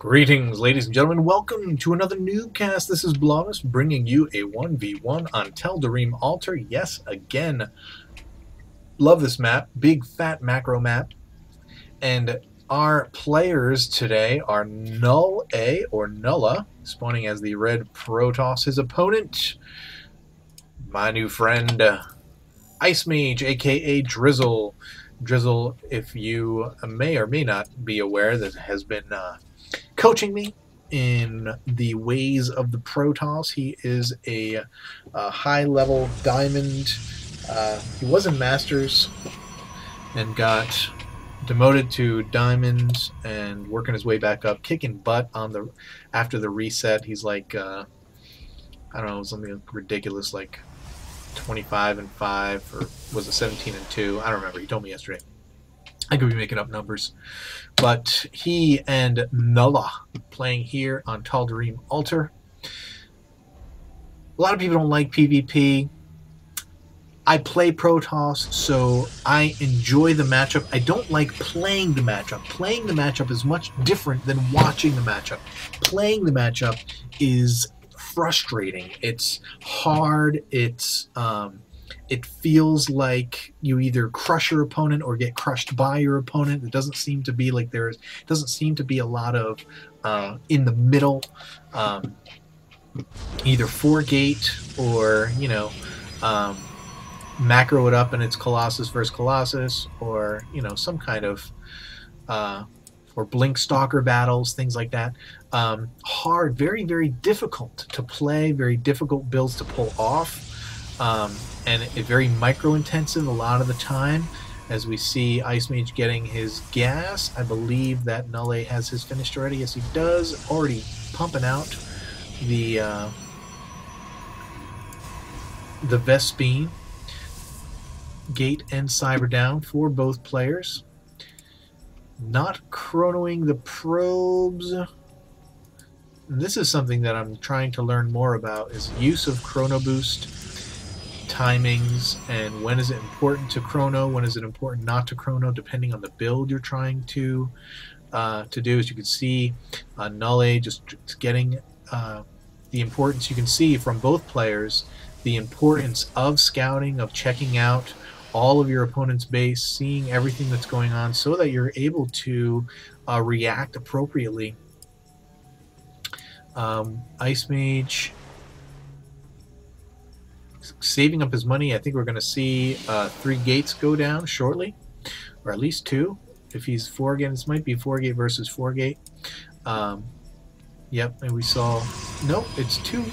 Greetings, ladies and gentlemen. Welcome to another NuubCast. This is Blogus bringing you a 1v1 on Tel'Darim Altar. Yes, again. Love this map. Big, fat macro map. And our players today are Null A, or Nulla, spawning as the red Protoss. His opponent, my new friend, Ice Mage, a.k.a. Drizzle. Drizzle, if you may or may not be aware, that has been coaching me in the ways of the Protoss. He is a high-level diamond. He was in Masters and got demoted to diamond and working his way back up, kicking butt on the after the reset. He's like I don't know, something ridiculous like 25-5, or was it 17-2? I don't remember. He told me yesterday. I could be making up numbers. But he and Nulla playing here on Tel'Darim Altar. A lot of people don't like PvP. I play Protoss, so I enjoy the matchup. I don't like playing the matchup. Playing the matchup is much different than watching the matchup. Playing the matchup is frustrating. It's hard. It feels like you either crush your opponent or get crushed by your opponent. It doesn't seem to be like doesn't seem to be a lot of in the middle, either 4-gate or macro it up and it's Colossus versus Colossus, or some kind of or Blink Stalker battles, things like that. Hard, very, very difficult to play, very difficult builds to pull off. And very micro-intensive a lot of the time, as we see Ice Mage getting his gas. I believe that Null A has his finished already. Yes, he does. Already pumping out the Vespene. Gate and Cyber down for both players. Not chronoing the probes. And this is something that I'm trying to learn more about, is use of chrono boost, timings, and when is it important to chrono, when is it important not to chrono, depending on the build you're trying to do. As you can see, Null A just getting the importance. You can see from both players the importance of scouting, of checking out all of your opponent's base, seeing everything that's going on so that you're able to react appropriately. Ice Mage saving up his money. I think we're going to see 3 gates go down shortly, or at least 2. If he's 4-gate, this might be 4-gate versus 4-gate. Yep, and we saw, nope, it's 2.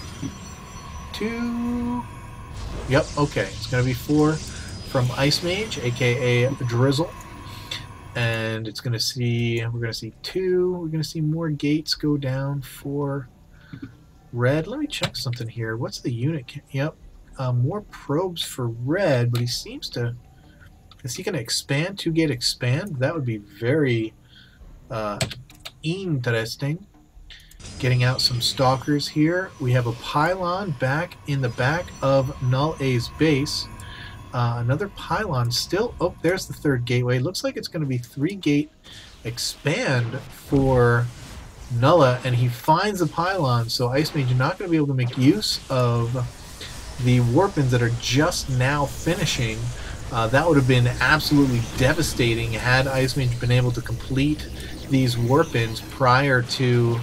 Yep, okay, it's going to be 4 from Ice Mage, aka Drizzle, and it's going to see, we're going to see 2. We're going to see more gates go down for red. Let me check something here. What's the unit? Yep. More probes for red, but he seems to... Is he going to expand? 2-gate expand? That would be very interesting. Getting out some stalkers here. We have a pylon back in the back of Null A's base. Another pylon still... Oh, there's the 3rd gateway. Looks like it's going to be 3-gate expand for Nulla, and he finds the pylon, so Ice Mage is not going to be able to make use of the warpins that are just now finishing. That would have been absolutely devastating had Ice Mage been able to complete these warpins prior to...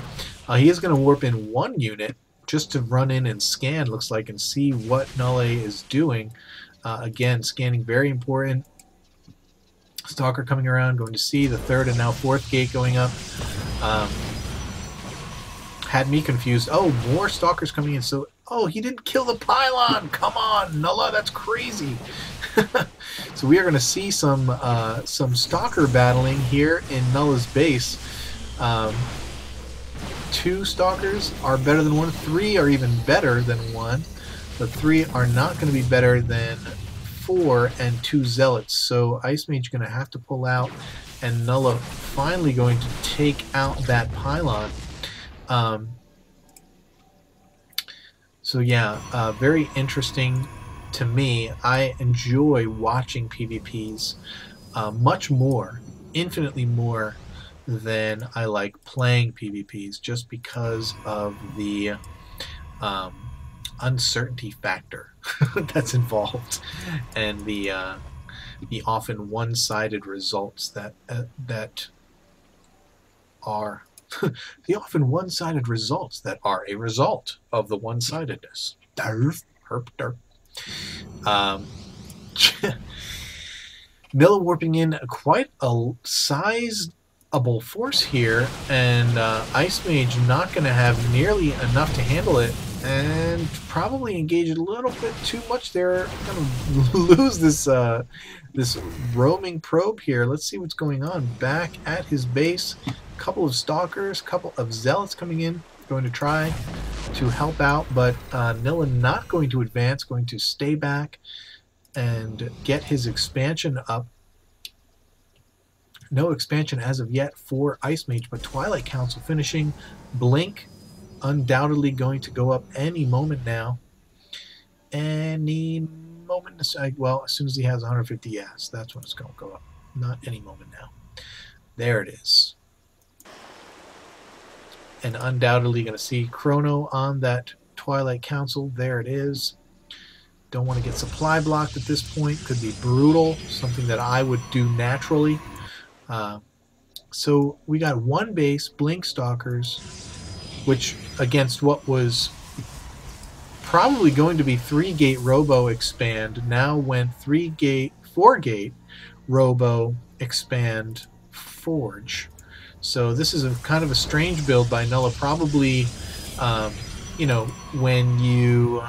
he is going to warp in 1 unit just to run in and scan, looks like, and see what Null A is doing. Again, scanning, very important. Stalker coming around, going to see the 3rd and now 4th gate going up. Had me confused. Oh, more stalkers coming in. So, oh, he didn't kill the pylon. Come on, Nulla, that's crazy. So we are going to see some stalker battling here in Nulla's base. 2 stalkers are better than 1. 3 are even better than 1. But 3 are not going to be better than 4 and 2 zealots. So Ice Mage is going to have to pull out, and Nulla finally going to take out that pylon. So yeah, very interesting to me. I enjoy watching PvPs much more, infinitely more than I like playing PvPs, just because of the uncertainty factor that's involved, and the often one-sided results that are the often one-sided results that are a result of the one-sidedness. Derf, herp, derp. Nilla warping in quite a sizable force here, and Ice Mage not going to have nearly enough to handle it, and probably engage a little bit too much there. Going to lose this this roaming probe here. Let's see what's going on. Back at his base, a couple of stalkers, a couple of zealots coming in, going to try to help out, but Nilla not going to advance, going to stay back and get his expansion up. No expansion as of yet for Ice Mage, but Twilight Council finishing. Blink undoubtedly going to go up any moment now. Any moment. Well, as soon as he has 150 yes, that's when it's going to go up. Not any moment now. There it is. And undoubtedly going to see Chrono on that Twilight Council. There it is. Don't want to get supply blocked at this point. Could be brutal. Something that I would do naturally. So we got one base, Blink Stalkers, which against what was probably going to be 3-gate Robo Expand now went 4-gate Robo Expand Forge. So this is a kind of a strange build by Nulla. Probably, you know, when you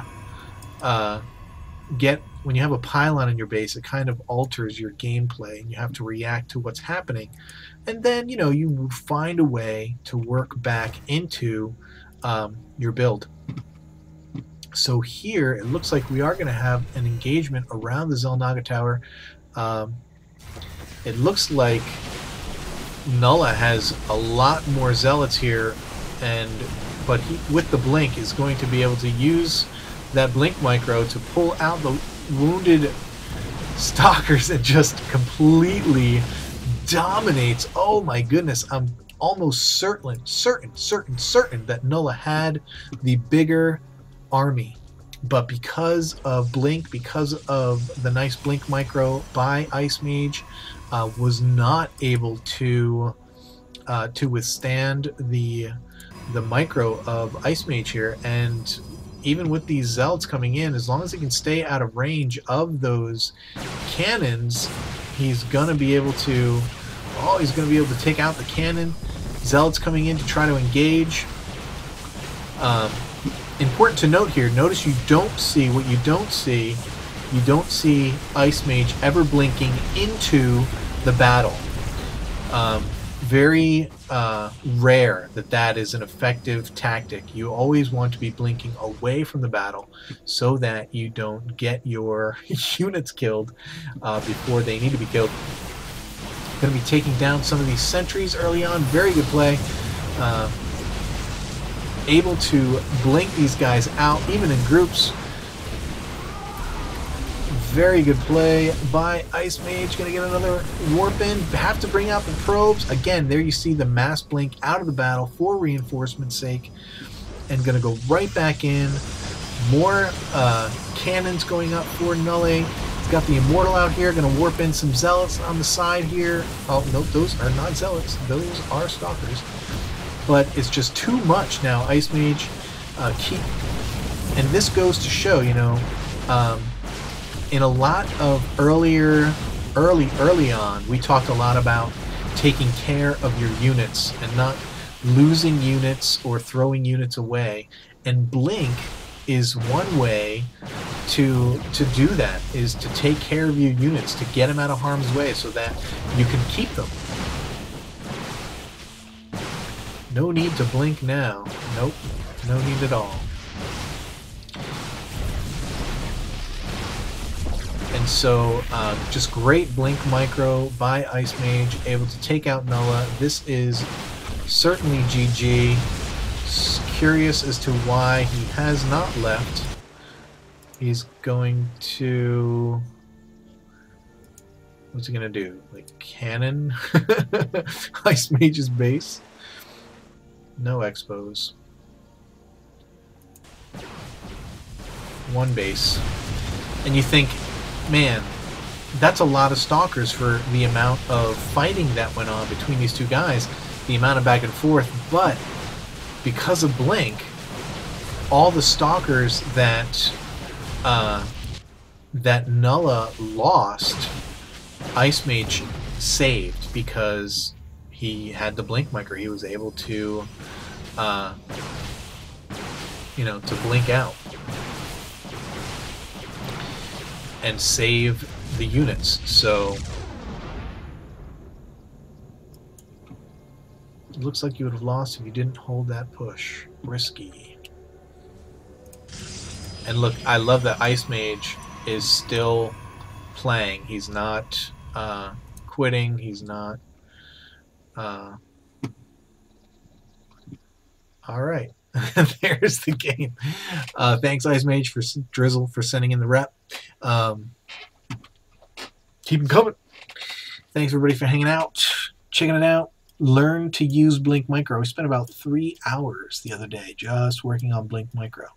when you have a pylon in your base, it kind of alters your gameplay, and you have to react to what's happening. And then, you know, you find a way to work back into your build. So here, it looks like we are going to have an engagement around the Xel'Naga Tower. It looks like Nulla has a lot more Zealots here, but he, with the Blink, is going to be able to use that Blink micro to pull out the wounded Stalkers and just completely dominates. Oh my goodness, I'm almost certain that Nulla had the bigger army, but because of Blink, because of the nice Blink micro by Ice Mage, was not able to withstand the micro of Ice Mage here. And even with these Zealots coming in, as long as he can stay out of range of those cannons, he's gonna be able to take out the cannon. Zealots coming in to try to engage. Important to note here, notice you don't see Ice Mage ever blinking into the battle. Very rare that is an effective tactic. You always want to be blinking away from the battle so that you don't get your units killed before they need to be killed. Going to be taking down some of these sentries early on. Very good play. Able to blink these guys out, even in groups. Very good play by Ice Mage. Going to get another warp in. Have to bring out the probes. Again, there you see the mass blink out of the battle for reinforcement's sake. And going to go right back in. More cannons going up for Nulle. He's got the Immortal out here. Going to warp in some Zealots on the side here. Oh, no, those are not Zealots. Those are Stalkers. But it's just too much now. Ice Mage and this goes to show, you know, in a lot of early on, we talked a lot about taking care of your units and not losing units or throwing units away. And Blink is one way to do that, is to take care of your units, to get them out of harm's way so that you can keep them. No need to blink now. Nope, no need at all. And so, just great blink micro by Ice Mage, able to take out Nulla. This is certainly GG. Curious as to why he has not left. He's going to What's he gonna do? Like cannon? Ice Mage's base? No expos. One base. And you think, man, that's a lot of stalkers for the amount of fighting that went on between these two guys, the amount of back and forth, but because of Blink, all the stalkers that that Nulla lost, Ice Mage saved because he had the Blink micro. He was able to, you know, to blink out and save the units. So it looks like you would have lost if you didn't hold that push. Risky. And look, I love that Ice Mage is still playing. He's not quitting. He's not. All right. There's the game. Thanks, Ice Mage, for Drizzle for sending in the rep. Keep them coming. Thanks, everybody, for hanging out, checking it out. Learn to use Blink Micro. We spent about 3 hours the other day just working on Blink Micro.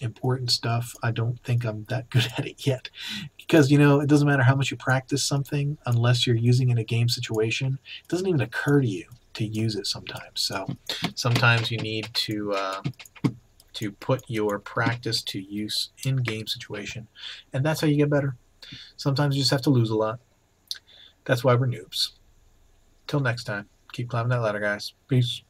Important stuff. I don't think I'm that good at it yet. Because, you know, it doesn't matter how much you practice something unless you're using it in a game situation. It doesn't even occur to you to use it sometimes. So sometimes you need to put your practice to use in game situation. And that's how you get better. Sometimes you just have to lose a lot. That's why we're noobs. Till next time, keep climbing that ladder, guys. Peace.